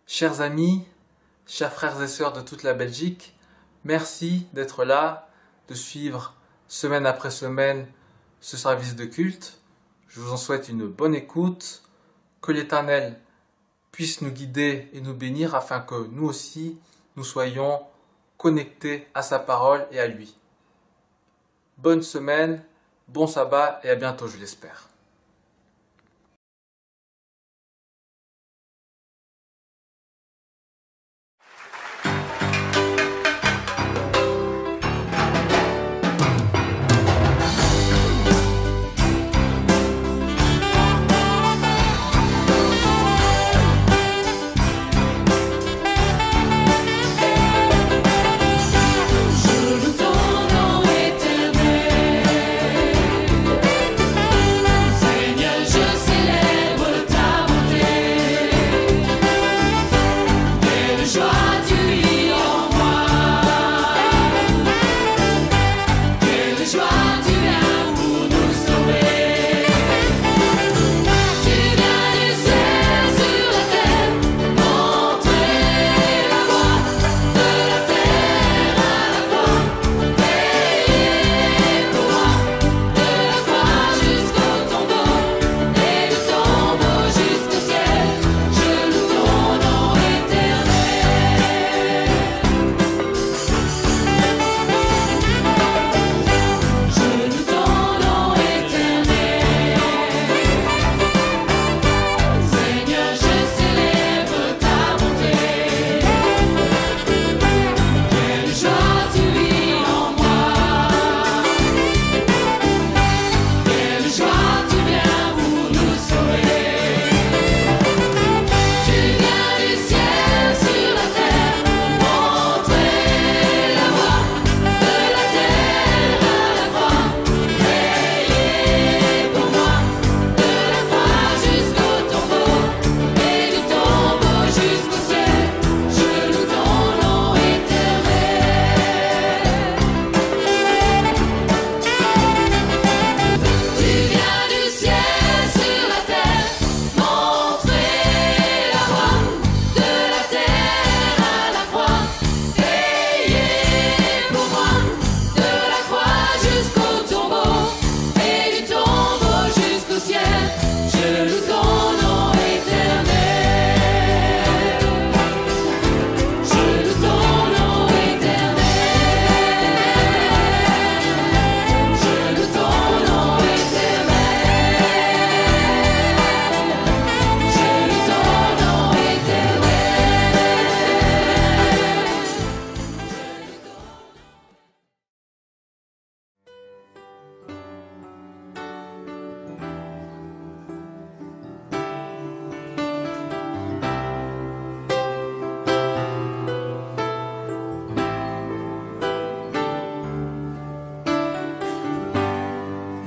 Chers amis, chers frères et sœurs de toute la Belgique, merci d'être là, de suivre semaine après semaine ce service de culte. Je vous en souhaite une bonne écoute, que l'Éternel puisse nous guider et nous bénir afin que nous aussi, nous soyons connectés à sa parole et à lui. Bonne semaine, bon sabbat et à bientôt, je l'espère.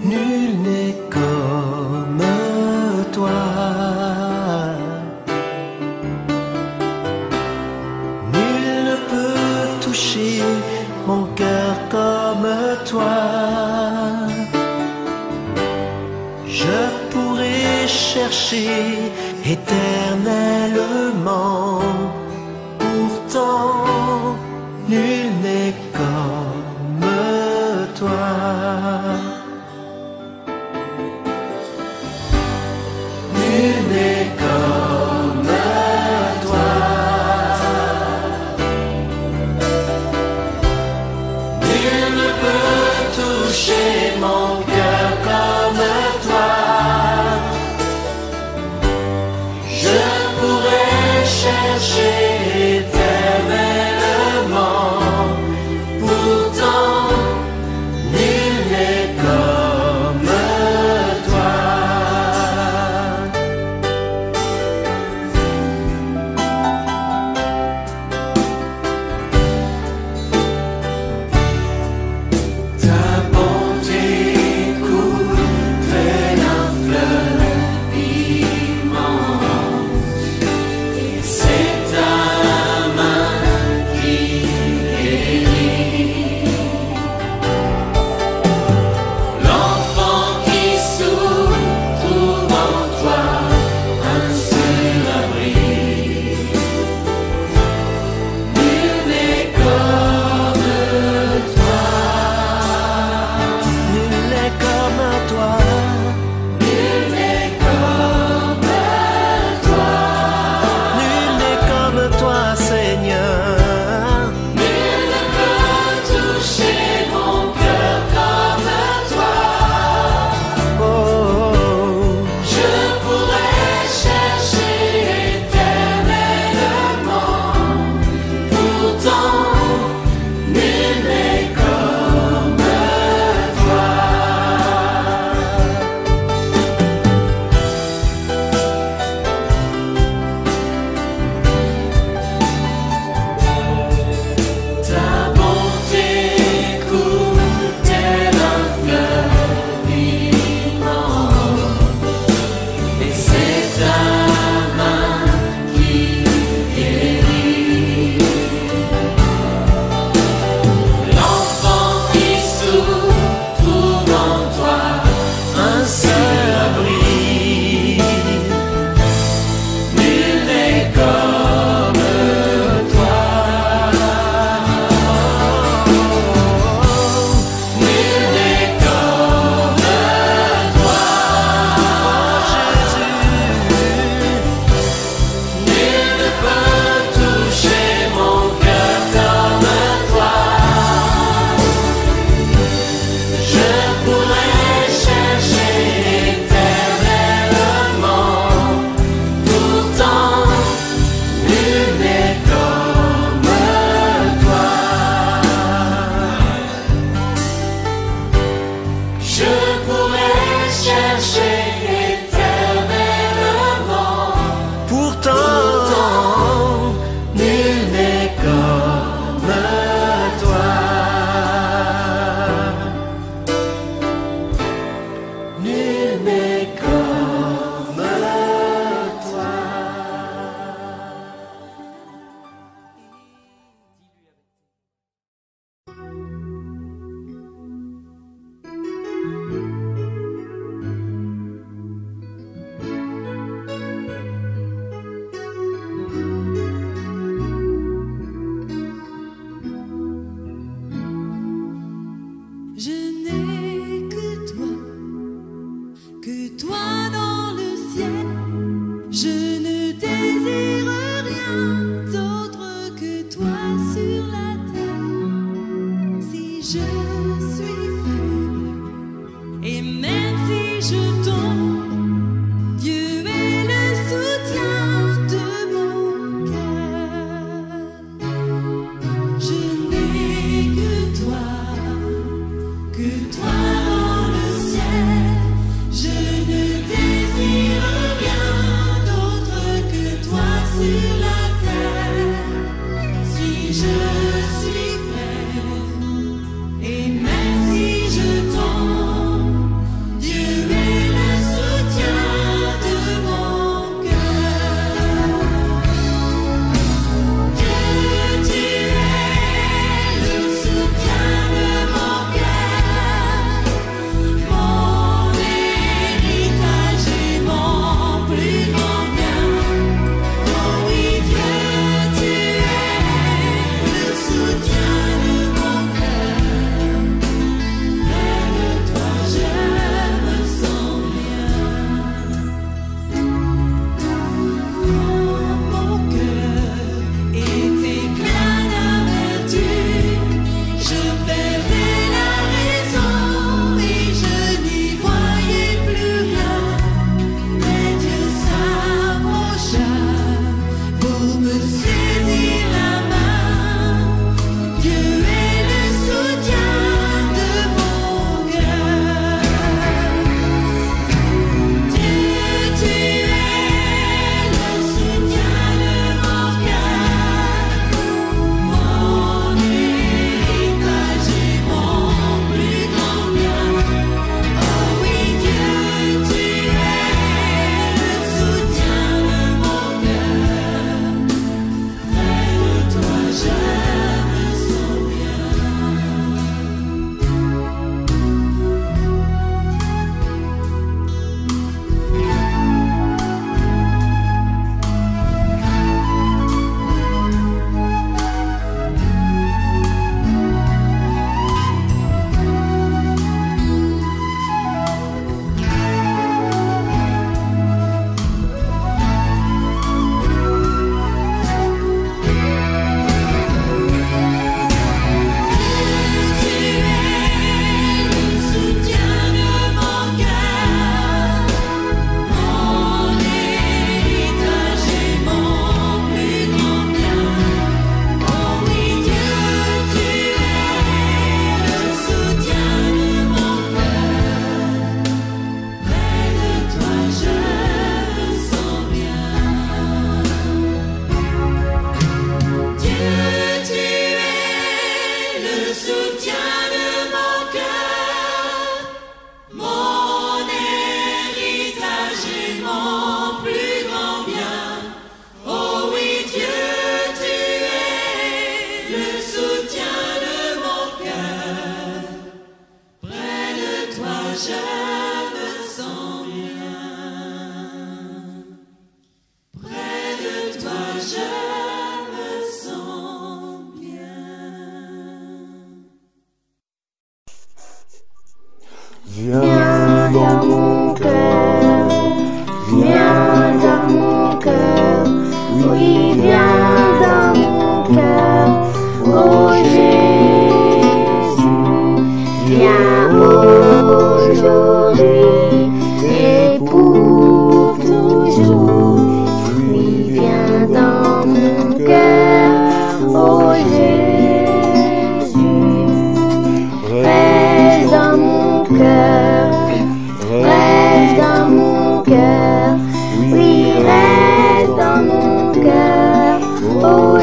Nul n'est comme toi, nul ne peut toucher mon cœur comme toi. Je pourrais chercher éternellement, pourtant nul n'est comme toi. Nul n'est comme toi. Nul ne peut toucher mon cœur comme toi. Je pourrais chercher éternellement, pourtant nul n'est comme toi. C'est un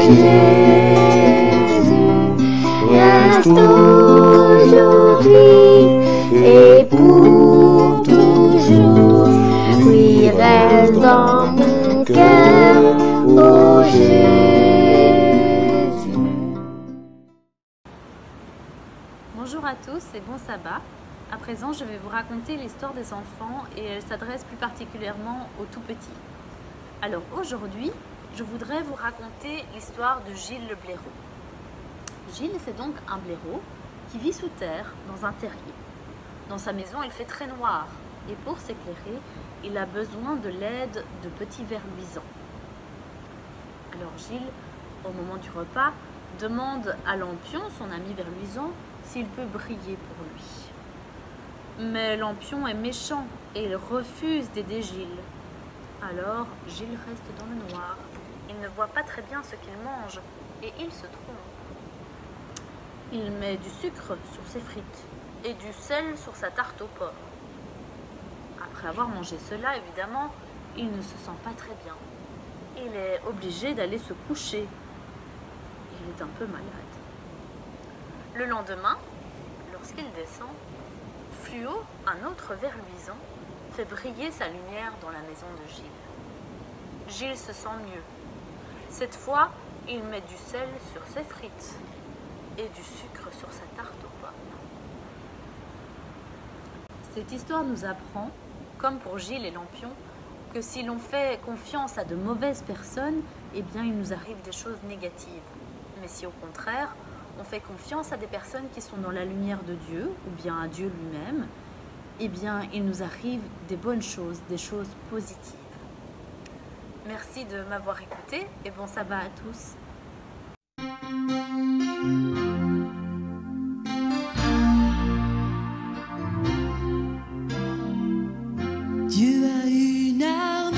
Jésus reste aujourd'hui et pour toujours. Oui, reste dans mon cœur, ô Jésus. Bonjour à tous et bon sabbat. À présent, je vais vous raconter l'histoire des enfants et elle s'adresse plus particulièrement aux tout petits. Alors aujourd'hui, je voudrais vous raconter l'histoire de Gilles le blaireau. Gilles, c'est donc un blaireau qui vit sous terre dans un terrier. Dans sa maison, il fait très noir et pour s'éclairer, il a besoin de l'aide de petits vers luisants. Alors Gilles, au moment du repas, demande à Lampion, son ami ver luisant, s'il peut briller pour lui. Mais Lampion est méchant et il refuse d'aider Gilles. Alors Gilles reste dans le noir. Il ne voit pas très bien ce qu'il mange et il se trompe. Il met du sucre sur ses frites et du sel sur sa tarte aux pommes. Après avoir mangé cela, évidemment, il ne se sent pas très bien. Il est obligé d'aller se coucher. Il est un peu malade. Le lendemain, lorsqu'il descend, Fluo, un autre ver luisant, fait briller sa lumière dans la maison de Gilles. Gilles se sent mieux. Cette fois, il met du sel sur ses frites et du sucre sur sa tarte aux pommes. Cette histoire nous apprend, comme pour Gilles et Lampion, que si l'on fait confiance à de mauvaises personnes, eh bien il nous arrive des choses négatives. Mais si au contraire, on fait confiance à des personnes qui sont dans la lumière de Dieu, ou bien à Dieu lui-même, eh bien, il nous arrive des bonnes choses, des choses positives. Merci de m'avoir écouté et bon sabbat à tous. Dieu a une armée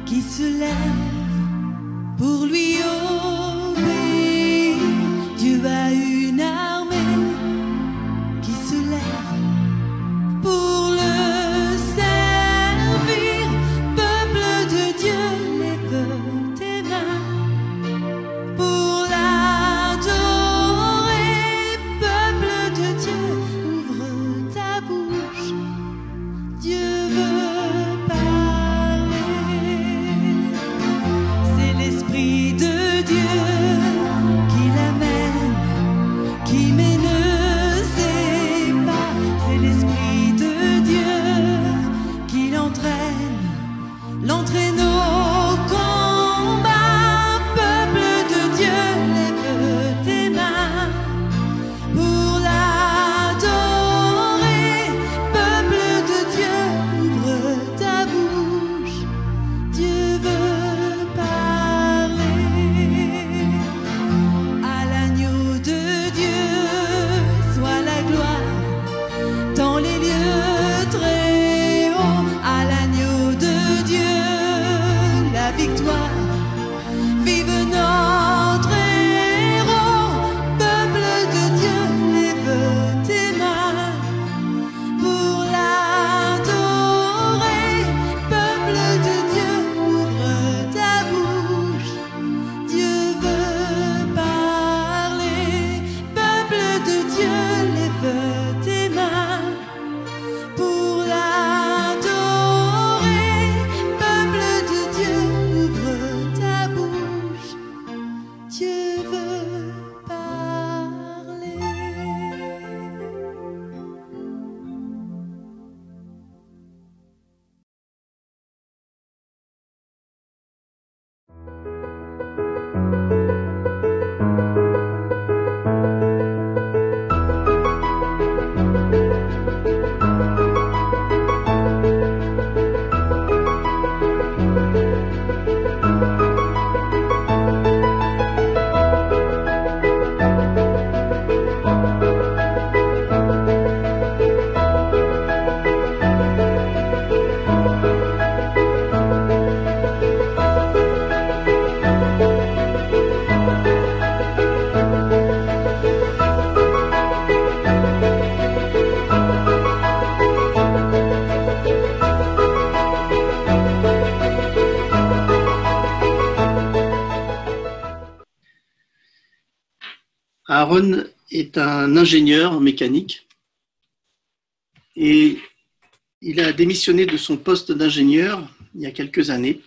qui se lève pour lui obéir. Dieu a une armée qui se lève pour le servir. Peuple de Dieu, lève tes mains pour la Aaron est un ingénieur mécanique et il a démissionné de son poste d'ingénieur il y a quelques années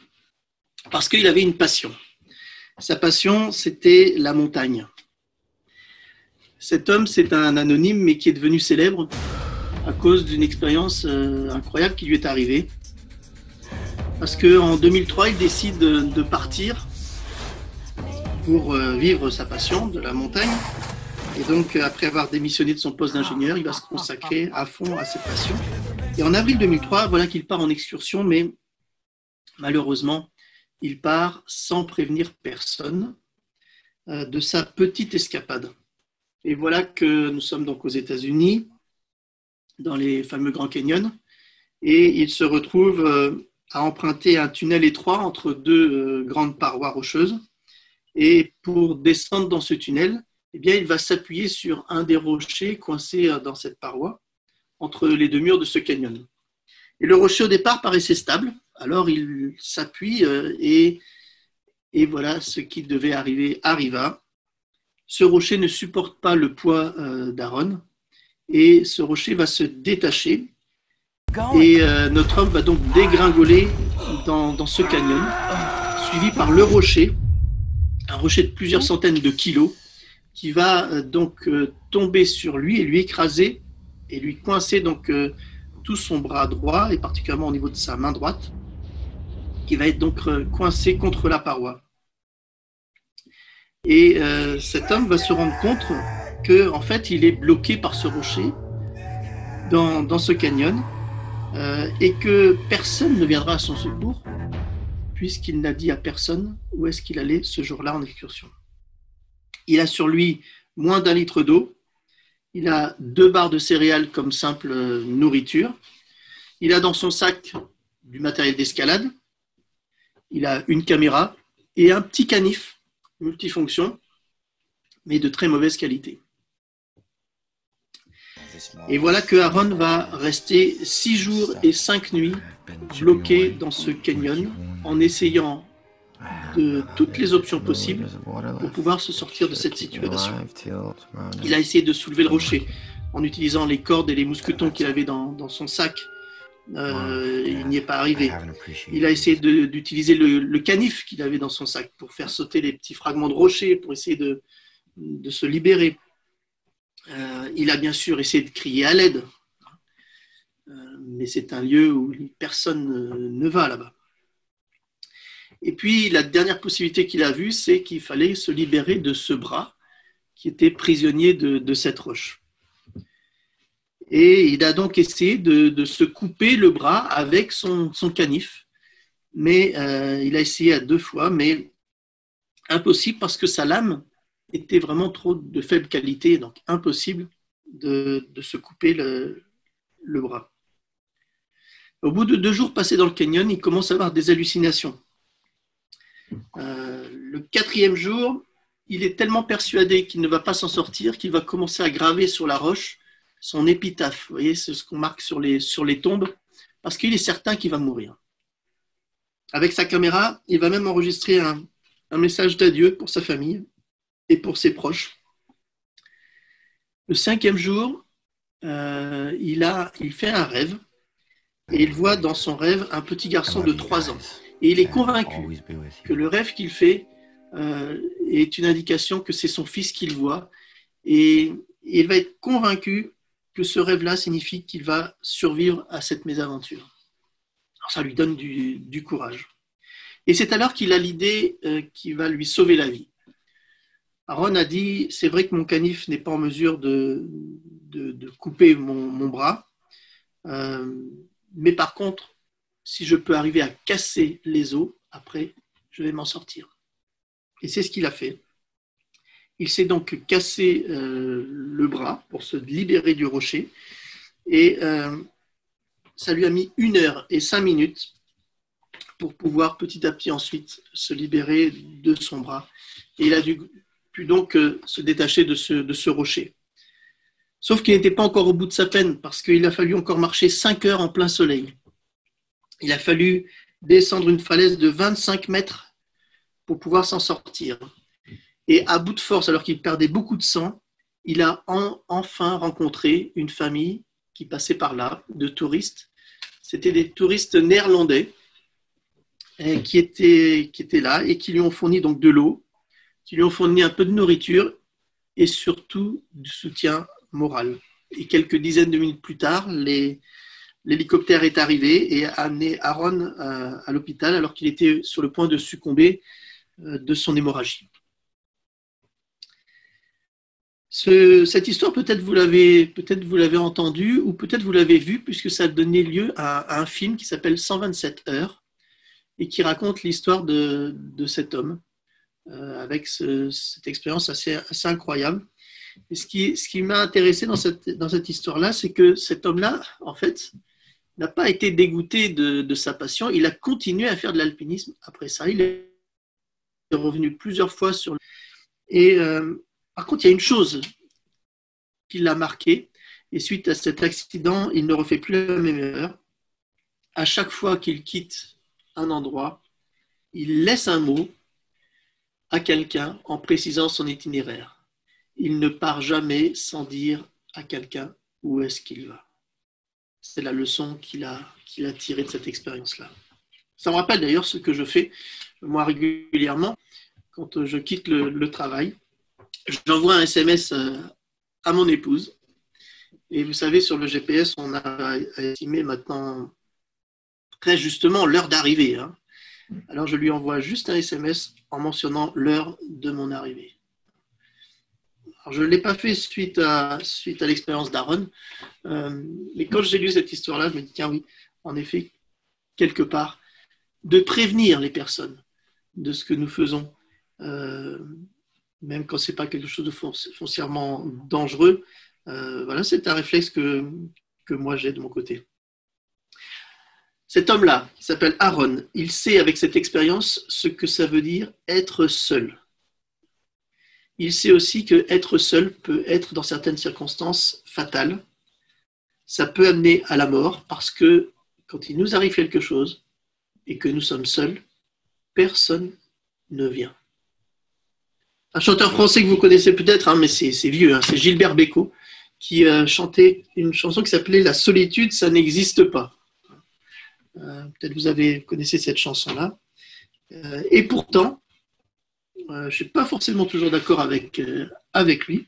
parce qu'il avait une passion. Sa passion, c'était la montagne. Cet homme, c'est un anonyme, mais qui est devenu célèbre à cause d'une expérience incroyable qui lui est arrivée. Parce qu'en 2003, il décide de partir pour vivre sa passion de la montagne. Et donc, après avoir démissionné de son poste d'ingénieur, il va se consacrer à fond à cette passion. Et en avril 2003, voilà qu'il part en excursion, mais malheureusement, il part sans prévenir personne de sa petite escapade. Et voilà que nous sommes donc aux États-Unis, dans les fameux Grands Canyons, et il se retrouve à emprunter un tunnel étroit entre deux grandes parois rocheuses. Et pour descendre dans ce tunnel, eh bien, il va s'appuyer sur un des rochers coincés dans cette paroi, entre les deux murs de ce canyon. Et le rocher au départ paraissait stable, alors il s'appuie et voilà, ce qui devait arriver arriva. Ce rocher ne supporte pas le poids d'Aaron et ce rocher va se détacher et notre homme va donc dégringoler dans ce canyon, suivi par le rocher, un rocher de plusieurs centaines de kilos qui va donc tomber sur lui et lui écraser et lui coincer donc tout son bras droit et particulièrement au niveau de sa main droite, qui va être donc coincé contre la paroi. Et cet homme va se rendre compte que en fait il est bloqué par ce rocher dans ce canyon et que personne ne viendra à son secours puisqu'il n'a dit à personne où est-ce qu'il allait ce jour-là en excursion. Il a sur lui moins d'1 litre d'eau, il a 2 barres de céréales comme simple nourriture, il a dans son sac du matériel d'escalade, il a une caméra et un petit canif multifonction, mais de très mauvaise qualité. Et voilà que Aaron va rester 6 jours et 5 nuits bloqué dans ce canyon en essayant de toutes les options possibles pour pouvoir se sortir de cette situation. Il a essayé de soulever le rocher en utilisant les cordes et les mousquetons qu'il avait dans son sac. Il n'y est pas arrivé. Il a essayé d'utiliser le canif qu'il avait dans son sac pour faire sauter les petits fragments de rocher, pour essayer de se libérer. Il a bien sûr essayé de crier à l'aide, mais c'est un lieu où personne ne va là-bas. Et puis la dernière possibilité qu'il a vue, c'est qu'il fallait se libérer de ce bras qui était prisonnier de cette roche. Et il a donc essayé de se couper le bras avec son canif. Mais il a essayé à 2 fois, mais impossible parce que sa lame était vraiment trop de faible qualité, donc impossible de se couper le bras. Au bout de 2 jours passés dans le canyon, il commence à avoir des hallucinations. Le 4e jour, il est tellement persuadé qu'il ne va pas s'en sortir qu'il va commencer à graver sur la roche son épitaphe. Vous voyez, c'est ce qu'on marque sur les tombes, parce qu'il est certain qu'il va mourir. Avec sa caméra, il va même enregistrer un message d'adieu pour sa famille et pour ses proches. Le 5e jour, il fait un rêve et il voit dans son rêve un petit garçon de 3 ans. Et il est convaincu que le rêve qu'il fait est une indication que c'est son fils qu'il voit. Et il va être convaincu que ce rêve-là signifie qu'il va survivre à cette mésaventure. Alors ça lui donne du courage. Et c'est alors qu'il a l'idée qui va lui sauver la vie. Aaron a dit, c'est vrai que mon canif n'est pas en mesure de couper mon bras, mais par contre, si je peux arriver à casser les os, après, je vais m'en sortir. Et c'est ce qu'il a fait. Il s'est donc cassé le bras pour se libérer du rocher. Et ça lui a mis 1 heure et 5 minutes pour pouvoir petit à petit ensuite se libérer de son bras. Et il a pu donc se détacher de ce rocher. Sauf qu'il n'était pas encore au bout de sa peine parce qu'il a fallu encore marcher 5 heures en plein soleil. Il a fallu descendre une falaise de 25 mètres pour pouvoir s'en sortir. Et à bout de force, alors qu'il perdait beaucoup de sang, il a enfin rencontré une famille qui passait par là, de touristes. C'était des touristes néerlandais qui étaient là et qui lui ont fourni donc de l'eau, qui lui ont fourni un peu de nourriture et surtout du soutien moral. Et quelques dizaines de minutes plus tard, l'hélicoptère est arrivé et a amené Aaron à l'hôpital alors qu'il était sur le point de succomber de son hémorragie. Cette histoire, peut-être vous l'avez entendue ou peut-être vous l'avez vue puisque ça a donné lieu à un film qui s'appelle 127 heures et qui raconte l'histoire de cet homme avec cette expérience assez incroyable. Et ce qui m'a intéressé dans cette histoire-là, c'est que cet homme-là, en fait, n'a pas été dégoûté de sa passion. Il a continué à faire de l'alpinisme après ça. Il est revenu plusieurs fois sur le... Et par contre, il y a une chose qui l'a marqué. Et suite à cet accident, il ne refait plus la même erreur. À chaque fois qu'il quitte un endroit, il laisse un mot à quelqu'un en précisant son itinéraire. Il ne part jamais sans dire à quelqu'un où est-ce qu'il va. C'est la leçon qu'il a tirée de cette expérience-là. Ça me rappelle d'ailleurs ce que je fais, moi, régulièrement, quand je quitte le travail. J'envoie un SMS à mon épouse. Et vous savez, sur le GPS, on a estimé maintenant très justement l'heure d'arrivée. Hein. Alors, je lui envoie juste un SMS en mentionnant l'heure de mon arrivée. Alors, je ne l'ai pas fait suite à l'expérience d'Aaron, mais quand j'ai lu cette histoire-là, je me dis, tiens oui, en effet, quelque part, de prévenir les personnes de ce que nous faisons, même quand ce n'est pas quelque chose de foncièrement dangereux, voilà, c'est un réflexe que moi j'ai de mon côté. Cet homme-là, qui s'appelle Aaron, il sait avec cette expérience ce que ça veut dire être seul. Il sait aussi que être seul peut être, dans certaines circonstances, fatal. Ça peut amener à la mort parce que quand il nous arrive quelque chose et que nous sommes seuls, personne ne vient. Un chanteur français que vous connaissez peut-être, hein, mais c'est vieux, hein, c'est Gilbert Bécaud, qui chantait une chanson qui s'appelait « La solitude, ça n'existe pas ». Peut-être vous connaissez cette chanson-là. Et pourtant, je ne suis pas forcément toujours d'accord avec lui,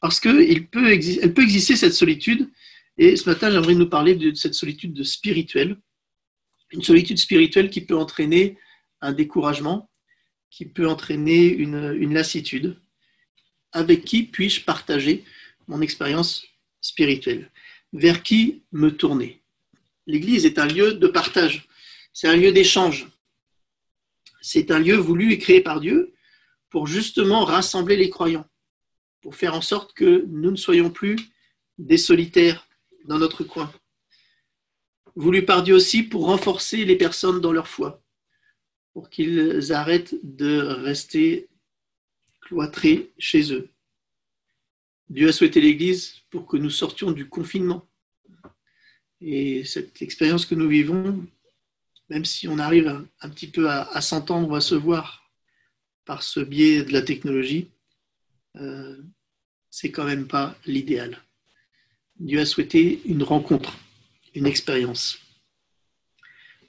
parce qu'elle peut exister cette solitude, et ce matin, j'aimerais nous parler de cette solitude spirituelle, une solitude spirituelle qui peut entraîner un découragement, qui peut entraîner une lassitude. Avec qui puis-je partager mon expérience spirituelle? Vers qui me tourner? L'Église est un lieu de partage, c'est un lieu d'échange. C'est un lieu voulu et créé par Dieu pour justement rassembler les croyants, pour faire en sorte que nous ne soyons plus des solitaires dans notre coin. Voulu par Dieu aussi pour renforcer les personnes dans leur foi, pour qu'ils arrêtent de rester cloîtrés chez eux. Dieu a souhaité l'Église pour que nous sortions du confinement. Et cette expérience que nous vivons, même si on arrive un petit peu à s'entendre ou à se voir par ce biais de la technologie, c'est quand même pas l'idéal. Dieu a souhaité une rencontre, une expérience.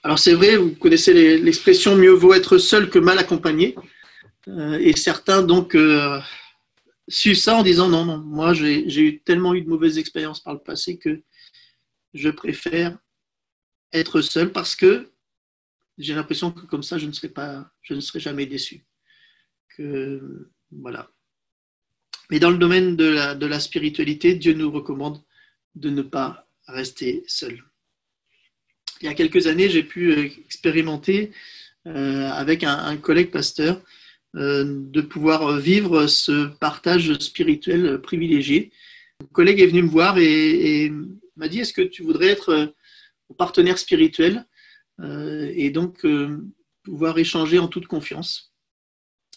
Alors c'est vrai, vous connaissez l'expression « mieux vaut être seul que mal accompagné ». Et certains donc suivent ça en disant « non, moi j'ai tellement eu de mauvaises expériences par le passé que je préfère être seul parce que j'ai l'impression que comme ça je ne serai jamais déçu ». Voilà. Mais dans le domaine de la spiritualité, Dieu nous recommande de ne pas rester seul. Il y a quelques années, j'ai pu expérimenter avec un collègue pasteur de pouvoir vivre ce partage spirituel privilégié. Un collègue est venu me voir et m'a dit « Est-ce que tu voudrais être mon partenaire spirituel et donc pouvoir échanger en toute confiance ?»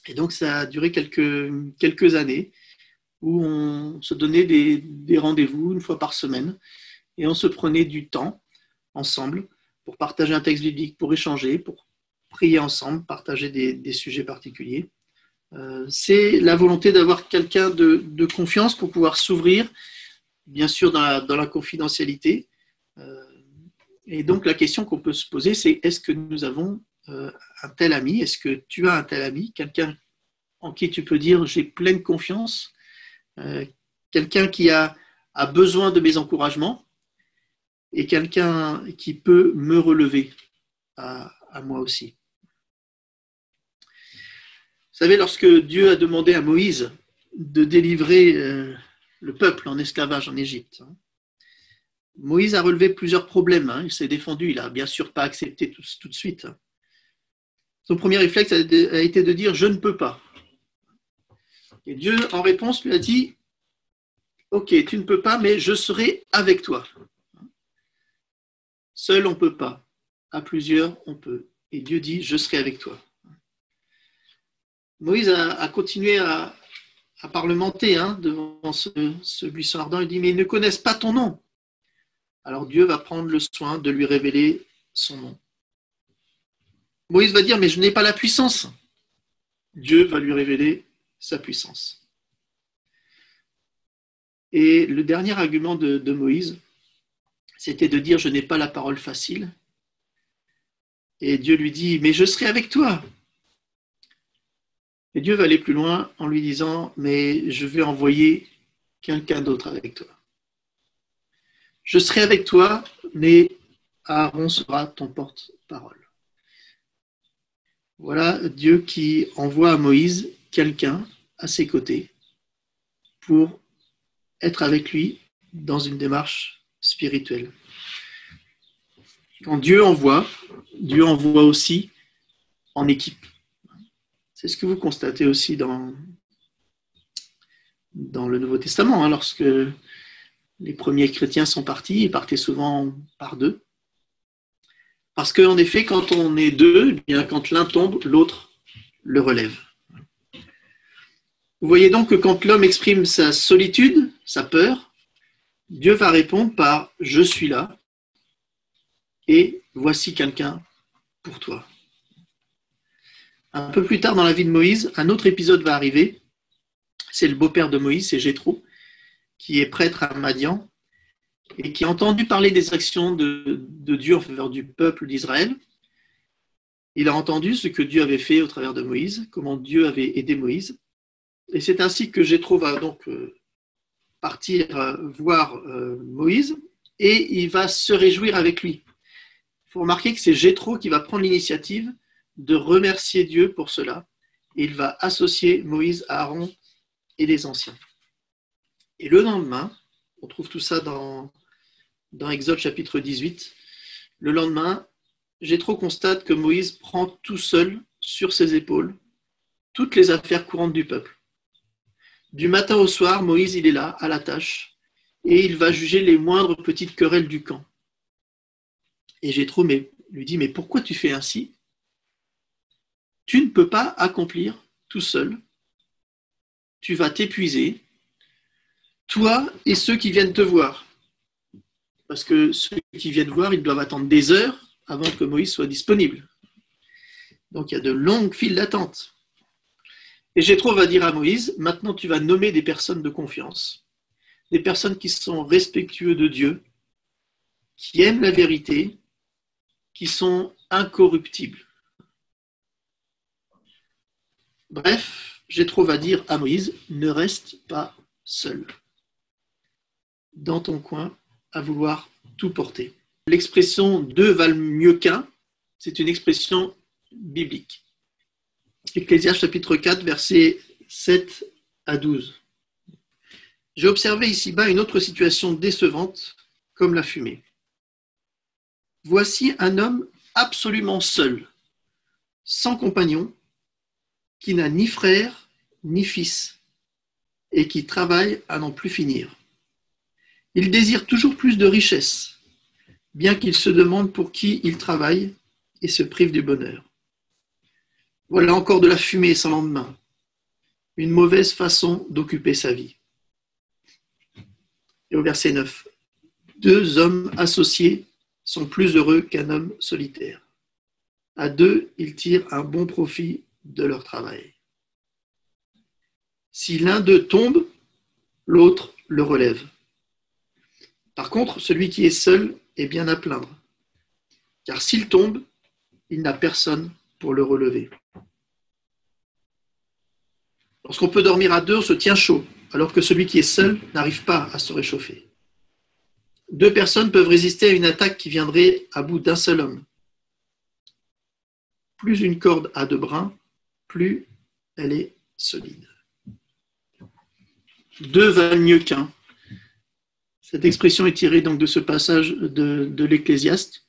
Et donc, ça a duré quelques années où on se donnait des rendez-vous une fois par semaine et on se prenait du temps ensemble pour partager un texte biblique, pour échanger, pour prier ensemble, partager des sujets particuliers. C'est la volonté d'avoir quelqu'un de confiance pour pouvoir s'ouvrir, bien sûr dans la confidentialité. Et donc la question qu'on peut se poser, c'est est-ce que nous avons un tel ami? Est-ce que tu as un tel ami? Quelqu'un en qui tu peux dire j'ai pleine confiance, quelqu'un qui a besoin de mes encouragements et quelqu'un qui peut me relever à moi aussi. Vous savez, lorsque Dieu a demandé à Moïse de délivrer le peuple en esclavage en Égypte, Moïse a relevé plusieurs problèmes. Il s'est défendu, il n'a bien sûr pas accepté tout de suite. Son premier réflexe a été de dire « je ne peux pas ». Et Dieu, en réponse, lui a dit « ok, tu ne peux pas, mais je serai avec toi ». Seul, on ne peut pas. À plusieurs, on peut. Et Dieu dit « je serai avec toi ». Moïse a continué à parlementer devant ce buisson ardent. Il dit « mais ils ne connaissent pas ton nom ». Alors Dieu va prendre le soin de lui révéler son nom. Moïse va dire « mais je n'ai pas la puissance ». Dieu va lui révéler sa puissance. Et le dernier argument de Moïse, c'était de dire « je n'ai pas la parole facile ». Et Dieu lui dit « mais je serai avec toi ». Et Dieu va aller plus loin en lui disant « mais je vais envoyer quelqu'un d'autre avec toi. Je serai avec toi, mais Aaron sera ton porte-parole. » Voilà Dieu qui envoie à Moïse quelqu'un à ses côtés pour être avec lui dans une démarche spirituelle. Quand Dieu envoie aussi en équipe. C'est ce que vous constatez aussi dans le Nouveau Testament. Lorsque les premiers chrétiens sont partis, ils partaient souvent par deux. Parce qu'en effet, quand on est deux, eh bien, quand l'un tombe, l'autre le relève. Vous voyez donc que quand l'homme exprime sa solitude, sa peur, Dieu va répondre par « je suis là et voici quelqu'un pour toi ». Un peu plus tard dans la vie de Moïse, un autre épisode va arriver. C'est le beau-père de Moïse, c'est Jéthro, qui est prêtre à Madian et qui a entendu parler des actions de Dieu en faveur du peuple d'Israël. Il a entendu ce que Dieu avait fait au travers de Moïse, comment Dieu avait aidé Moïse. Et c'est ainsi que Jéthro va donc partir voir Moïse et il va se réjouir avec lui. Il faut remarquer que c'est Jéthro qui va prendre l'initiative de remercier Dieu pour cela. Et il va associer Moïse à Aaron et les anciens. Et le lendemain, on trouve tout ça dans Exode chapitre 18, le lendemain, Jéthro constate que Moïse prend tout seul sur ses épaules toutes les affaires courantes du peuple. Du matin au soir, Moïse il est là, à la tâche, et il va juger les moindres petites querelles du camp. Et Jéthro lui dit « mais pourquoi tu fais ainsi ? Tu ne peux pas accomplir tout seul. Tu vas t'épuiser, toi et ceux qui viennent te voir. » Parce que ceux qui viennent voir, ils doivent attendre des heures avant que Moïse soit disponible. Donc il y a de longues files d'attente. Et Jéthro va dire à Moïse, maintenant tu vas nommer des personnes de confiance, des personnes qui sont respectueuses de Dieu, qui aiment la vérité, qui sont incorruptibles. Bref, Jéthro va dire à Moïse, ne reste pas seul dans ton coin à vouloir tout porter. L'expression « deux valent mieux qu'un », c'est une expression biblique. Ecclésiaste chapitre 4, versets 7 à 12. J'ai observé ici-bas une autre situation décevante, comme la fumée. Voici un homme absolument seul, sans compagnon, qui n'a ni frère ni fils, et qui travaille à n'en plus finir. Il désire toujours plus de richesse, bien qu'il se demande pour qui il travaille et se prive du bonheur. Voilà encore de la fumée sans lendemain, une mauvaise façon d'occuper sa vie. Et au verset 9, deux hommes associés sont plus heureux qu'un homme solitaire. À deux, ils tirent un bon profit de leur travail. Si l'un d'eux tombe, l'autre le relève. Par contre, celui qui est seul est bien à plaindre, car s'il tombe, il n'a personne pour le relever. Lorsqu'on peut dormir à deux, on se tient chaud, alors que celui qui est seul n'arrive pas à se réchauffer. Deux personnes peuvent résister à une attaque qui viendrait à bout d'un seul homme. Plus une corde a de brins, plus elle est solide. Deux valent mieux qu'un. Cette expression est tirée donc de ce passage de l'Ecclésiaste.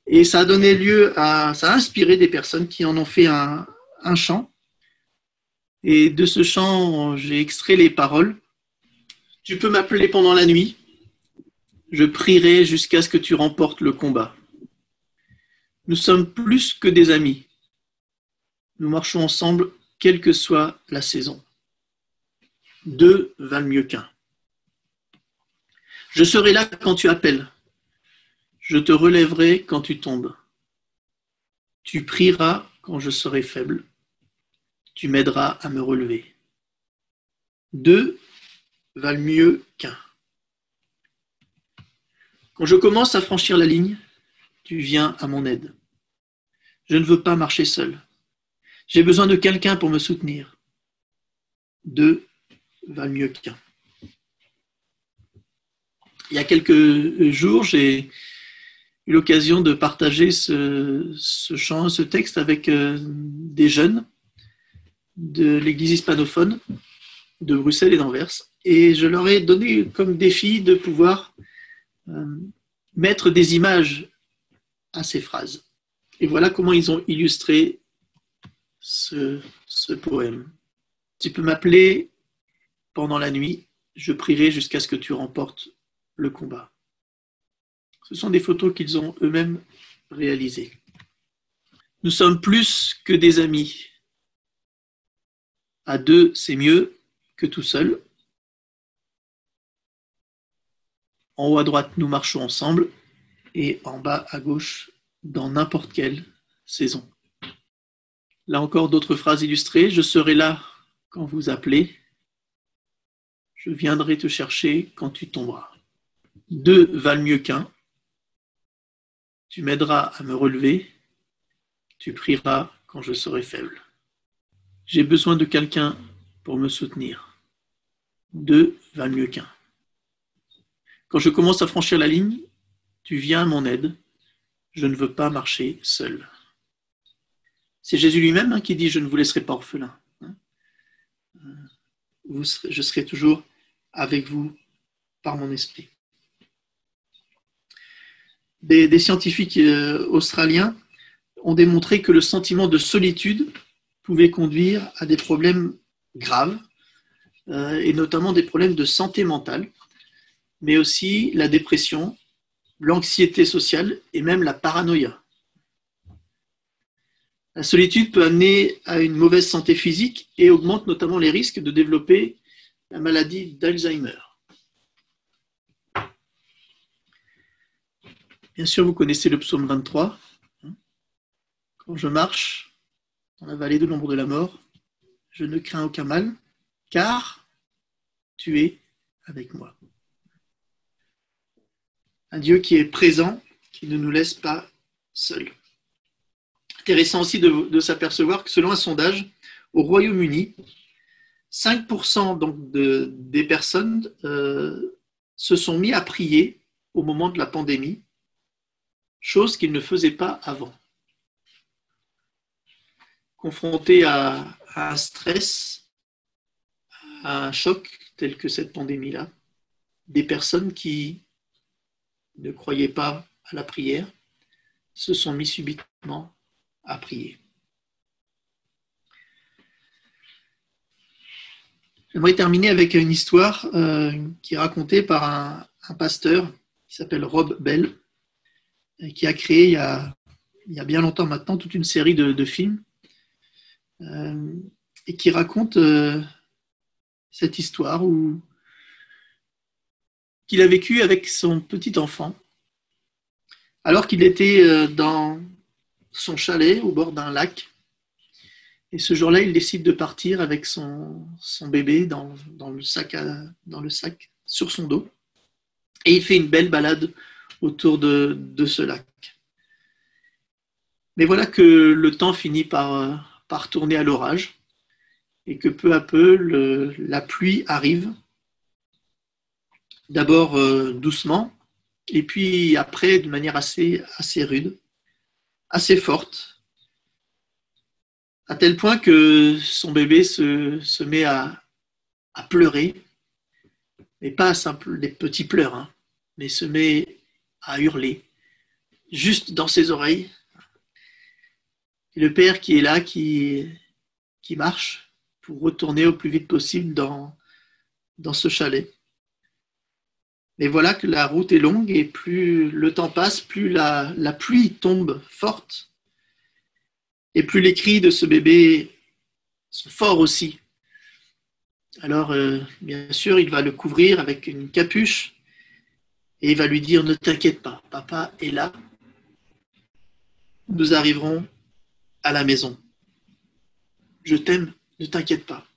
Et ça a donné lieu ça a inspiré des personnes qui en ont fait un chant. Et de ce chant, j'ai extrait les paroles. Tu peux m'appeler pendant la nuit. Je prierai jusqu'à ce que tu remportes le combat. Nous sommes plus que des amis. Nous marchons ensemble, quelle que soit la saison. Deux valent mieux qu'un. Je serai là quand tu appelles. Je te relèverai quand tu tombes. Tu prieras quand je serai faible. Tu m'aideras à me relever. Deux valent mieux qu'un. Quand je commence à franchir la ligne, tu viens à mon aide. Je ne veux pas marcher seul. J'ai besoin de quelqu'un pour me soutenir. Deux valent mieux qu'un. Il y a quelques jours, j'ai eu l'occasion de partager ce chant, ce texte avec des jeunes de l'église hispanophone de Bruxelles et d'Anvers. Et je leur ai donné comme défi de pouvoir mettre des images à ces phrases. Et voilà comment ils ont illustré ce poème. Tu peux m'appeler pendant la nuit, je prierai jusqu'à ce que tu remportes le combat. Ce sont des photos qu'ils ont eux-mêmes réalisées. Nous sommes plus que des amis. À deux, c'est mieux que tout seul. En haut à droite, nous marchons ensemble. Et en bas à gauche, dans n'importe quelle saison. Là encore, d'autres phrases illustrées. Je serai là quand vous appelez. Je viendrai te chercher quand tu tomberas. Deux valent mieux qu'un. Tu m'aideras à me relever. Tu prieras quand je serai faible. J'ai besoin de quelqu'un pour me soutenir. Deux valent mieux qu'un. Quand je commence à franchir la ligne, tu viens à mon aide. Je ne veux pas marcher seul. C'est Jésus lui-même qui dit « Je ne vous laisserai pas orphelin. Je serai toujours avec vous par mon esprit. » Des scientifiques australiens ont démontré que le sentiment de solitude pouvait conduire à des problèmes graves, et notamment des problèmes de santé mentale, mais aussi la dépression, l'anxiété sociale et même la paranoïa. La solitude peut amener à une mauvaise santé physique et augmente notamment les risques de développer la maladie d'Alzheimer. Bien sûr, vous connaissez le psaume 23. Quand je marche dans la vallée de l'ombre de la mort, je ne crains aucun mal, car tu es avec moi. Un Dieu qui est présent, qui ne nous laisse pas seuls. Intéressant aussi de s'apercevoir que selon un sondage, au Royaume-Uni, 5% donc des personnes se sont mis à prier au moment de la pandémie, chose qu'ils ne faisaient pas avant. Confrontés à un stress, à un choc tel que cette pandémie-là, des personnes qui ne croyaient pas à la prière se sont mis subitement à prier. J'aimerais terminer avec une histoire qui est racontée par un pasteur qui s'appelle Rob Bell, qui a créé il y a bien longtemps maintenant toute une série de films et qui raconte cette histoire qu'il a vécue avec son petit enfant alors qu'il était dans son chalet au bord d'un lac Et ce jour-là, il décide de partir avec son bébé dans le sac sur son dos. Et il fait une belle balade autour de ce lac. Mais voilà que le temps finit par tourner à l'orage et que peu à peu, la pluie arrive. D'abord doucement, et puis après de manière assez rude, assez forte, à tel point que son bébé se met à pleurer, mais pas des petits pleurs, hein, mais se met à hurler, juste dans ses oreilles. Et le père qui est là, qui marche pour retourner au plus vite possible dans ce chalet. Mais voilà que la route est longue et plus le temps passe, plus la pluie tombe forte et plus les cris de ce bébé sont forts aussi. Alors, bien sûr, il va le couvrir avec une capuche et il va lui dire « Ne t'inquiète pas, papa est là. Nous arriverons à la maison. Je t'aime, ne t'inquiète pas. »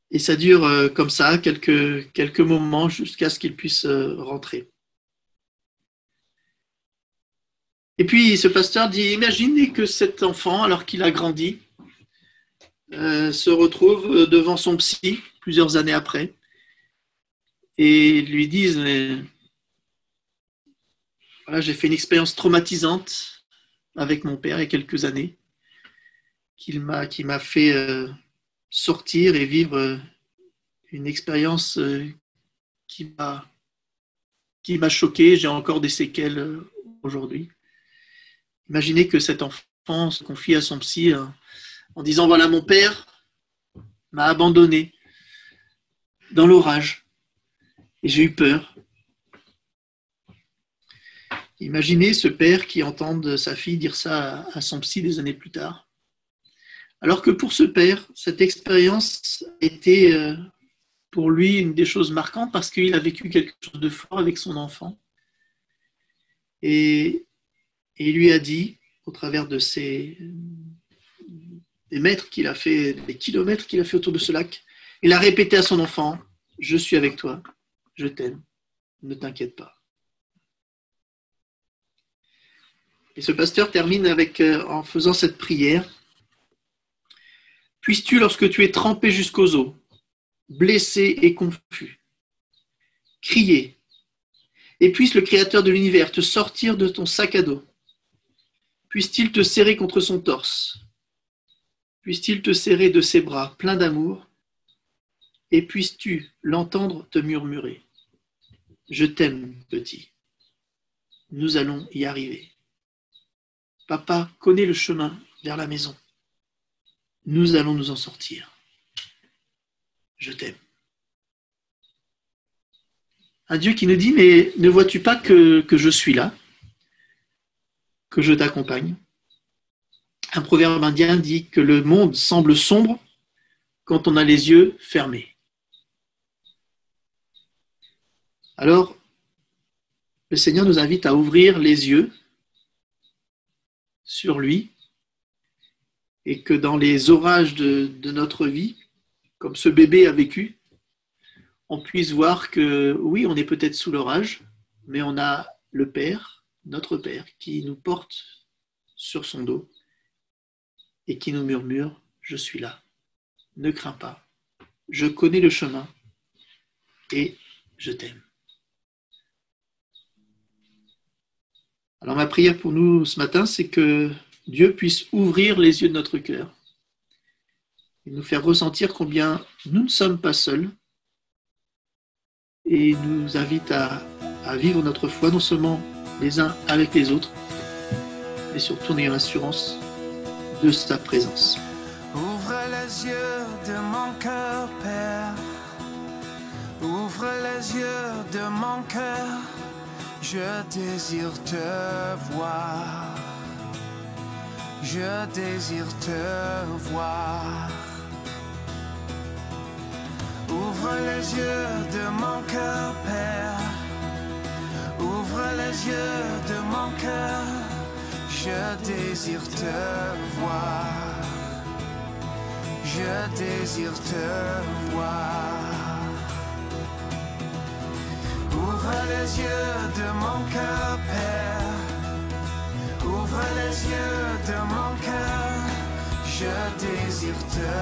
Et ça dure comme ça quelques moments jusqu'à ce qu'il puisse rentrer. Et puis ce pasteur dit, imaginez que cet enfant, alors qu'il a grandi, se retrouve devant son psy plusieurs années après et lui disent, voilà, j'ai fait une expérience traumatisante avec mon père il y a quelques années, qui m'a fait sortir et vivre une expérience qui m'a choqué. J'ai encore des séquelles aujourd'hui. Imaginez que cet enfant se confie à son psy en disant « Voilà, mon père m'a abandonné dans l'orage et j'ai eu peur. » Imaginez ce père qui entend sa fille dire ça à son psy des années plus tard. Alors que pour ce père, cette expérience était pour lui une des choses marquantes parce qu'il a vécu quelque chose de fort avec son enfant. Et il lui a dit, au travers de des mètres qu'il a fait, des kilomètres qu'il a fait autour de ce lac, il a répété à son enfant, « Je suis avec toi, je t'aime, ne t'inquiète pas. » Et ce pasteur termine en faisant cette prière. « Puisses-tu, lorsque tu es trempé jusqu'aux os, blessé et confus, crier, et puisse le Créateur de l'univers te sortir de ton sac à dos. Puisse-t-il te serrer contre son torse, puisse-t-il te serrer de ses bras pleins d'amour, et puisses-tu l'entendre te murmurer. Je t'aime, petit. Nous allons y arriver. Papa connaît le chemin vers la maison. Nous allons nous en sortir. Je t'aime. » Un Dieu qui nous dit, mais ne vois-tu pas que je suis là, que je t'accompagne? Un proverbe indien dit que le monde semble sombre quand on a les yeux fermés. Alors, le Seigneur nous invite à ouvrir les yeux sur lui et que dans les orages de notre vie, comme ce bébé a vécu, on puisse voir que oui, on est peut-être sous l'orage, mais on a le Père, notre Père, qui nous porte sur son dos et qui nous murmure « Je suis là, ne crains pas, je connais le chemin et je t'aime. » Alors ma prière pour nous ce matin, c'est que Dieu puisse ouvrir les yeux de notre cœur et nous faire ressentir combien nous ne sommes pas seuls et nous invite à vivre notre foi non seulement les uns avec les autres, mais surtout en ayant l'assurance de sa présence. Ouvre les yeux de mon cœur, Père. Ouvre les yeux de mon cœur. Je désire te voir. Je désire te voir. Ouvre les yeux de mon cœur, Père. Ouvre les yeux de mon cœur. Je désire te voir. Je désire te voir. Ouvre les yeux de mon cœur, Père. Ouvre les yeux de mon cœur. Je désire te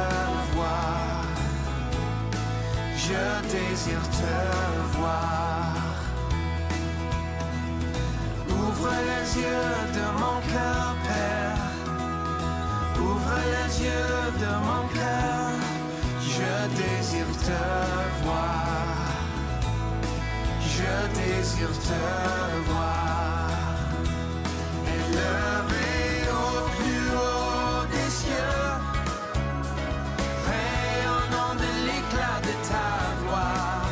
voir. Je désire te voir. Ouvre les yeux de mon cœur, Père. Ouvre les yeux de mon cœur. Je désire te voir. Je désire te voir. Élevé au plus haut des cieux, rayonnant de l'éclat de ta gloire.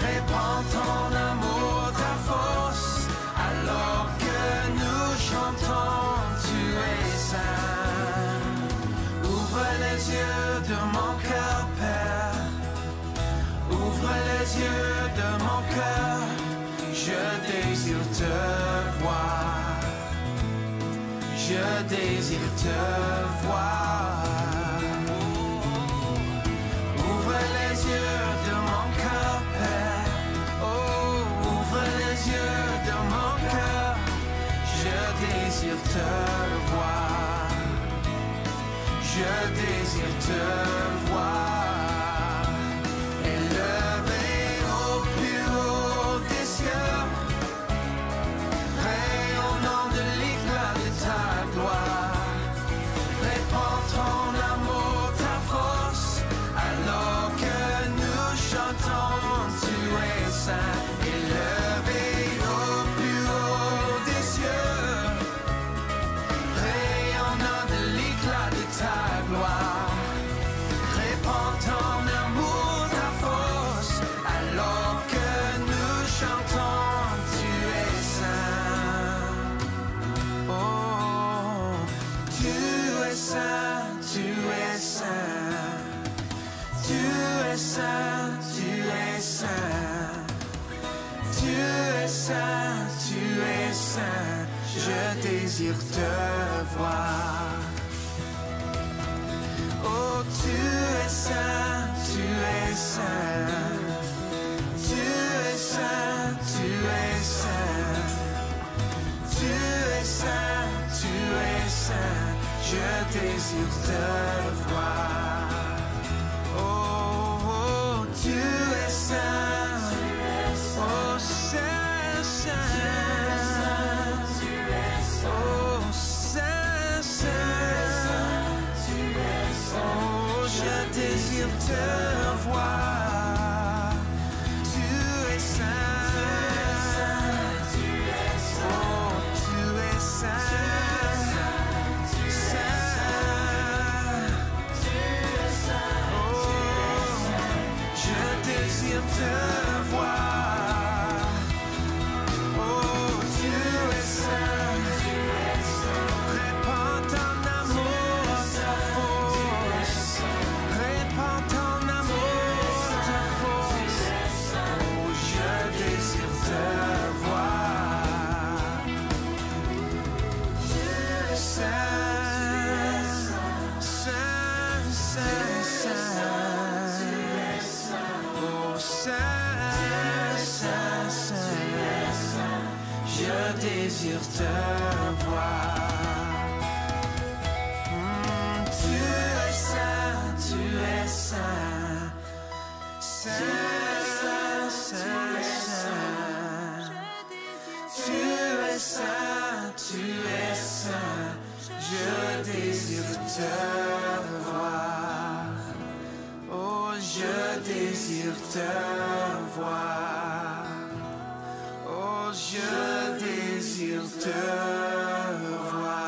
Répands ton amour, ta force, alors que nous chantons, tu es saint. Ouvre les yeux de mon cœur, Père. Ouvre les yeux de mon cœur. Je désire te voir. Je désire te voir. Ouvre les yeux de mon cœur, Père. Oh, ouvre les yeux de mon cœur. Je désire te voir. Je désire te voir. Élevé au plus haut des cieux, rayonnant de l'éclat de ta gloire. Répands ton amour, ta force, alors que nous chantons, tu es saint. Élevé au plus haut des cieux, rayonnant de l'éclat de ta gloire. Répands ton amour, ta force, alors que nous chantons, tu es saint. Oh, tu es saint, tu es saint. Tu es saint, tu es saint. Tu es saint, tu es saint. Je désire te voir. Oh, tu es saint, tu es saint. Tu es saint, tu es saint. Tu es saint, tu es saint. Je désire te voir. Oh, oh, tu es saint. Oh, saint, saint. Oh, saint, saint. Oh, je désire te voir. Tu es saint. Oh, tu es saint. Saint. Oh, je désire te voir. Oh, tu es saint. Répands ton amour, ta force. Répands ton amour, ta force. Oh, je désire te voir. Tu es saint, saint, saint, saint. Oh, saint, saint, saint. Je désire te voir. Tu es saint, tu es saint. Saint, saint, saint. Tu es saint, tu es saint. Je désire te voir. Oh, je désire te voir. Oh, je désire te voir.